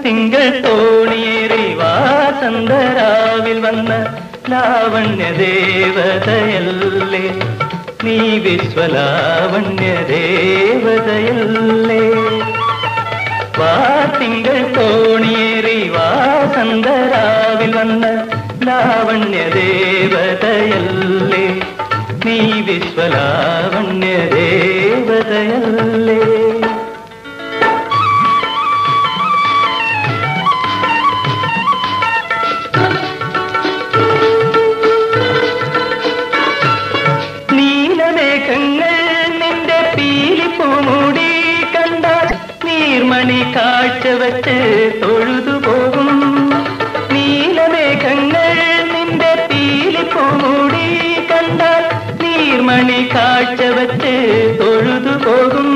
തിങ്കൾ തോണിയേറി വാസന്തരാവിൽ വന്ന ലാവണ്യ ദേവതയല്ലേ നീ വിശ്വലാവണ്യ ദേവതയല്ലേ തിങ്കൾ തോണിയേറി വാസന്തരാവിൽ വന്ന ലാവണ്യ ദേവതയല്ലേ നീ വിശ്വലാവണ്യ ദേവതയല്ലേ നീർമണി കാഴ്ച വച്ച് തൊഴുതുപോകും നീലമേഘങ്ങൾ നിന്റെ പീലിപ്പൂമൂടി കണ്ടാൽ നീർമണി കാഴ്ച വച്ച് തൊഴുതുപോകും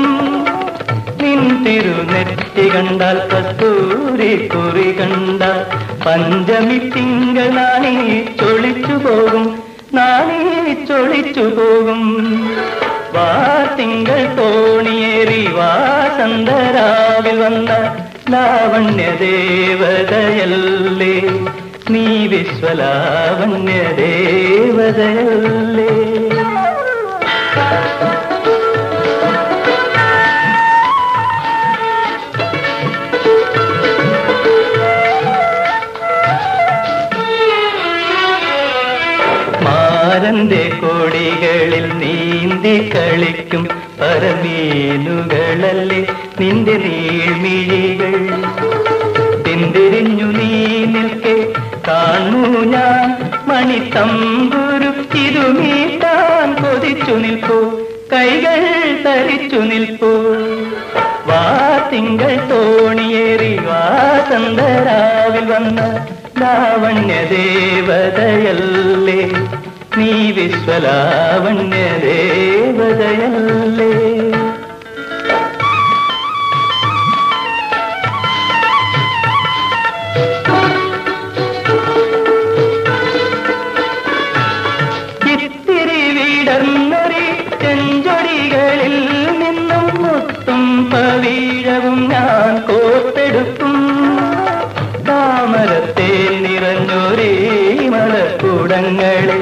നിൻ തിരുനെറ്റി കണ്ടാൽ കസ്തൂരി കുറി കണ്ടാൽ പഞ്ചമി തിങ്കൾ നാണി ചൊളിച്ചു പോകും തിങ്കൾ തോണിയേറി വാസന്തരാവിൽ വന്ന ലാവണ്യ ദേവതയല്ലേ നീ വിശ്വലാവണ്യ ദേവതയല്ലേ മാരന്റെ കോടികളിൽ നീന്തി കളിക്കും പരമീനുകളല്ലേ നിന്റെ നീഴ്മിഴികൾ പിന്തിരിഞ്ഞു നീ നിൽക്കെ കാണൂ ഞാൻ മണിത്തമ്പുരു തിരുമീട്ടാൻ കൊതിച്ചു നിൽപ്പൂ കൈകൾ തരിച്ചു നിൽപ്പൂ തിങ്കൾ തോണിയേറി വാസന്തരാവിൽ വന്ന ലാവണ്യ ദേവതയല്ലേ നീ വിശ്വലാവണ്യ ദേവതയല്ലേ ഇത്തിരി വിടർന്നൊരി ചെഞ്ചൊടികളിൽ നിന്നും മുത്തും പവീഴവും ഞാൻ കോർത്തെടുക്കും താമരത്തെ നിറഞ്ഞൊരേ മലക്കൂടങ്ങളെ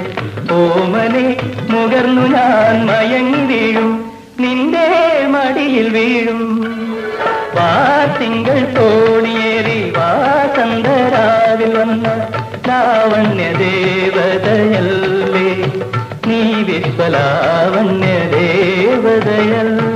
ഓമനെ മുകർന്നു ഞാൻ മയങ്ങി വീഴും നിന്റെ മടിയിൽ വീഴും തിങ്കൾ തോണിയേറി വാസന്തരാവിൽ വന്ന ലാവണ്യ ദേവതയല്ലേ നീ വിശ്വലാവണ്യ ദേവതയല്ലേ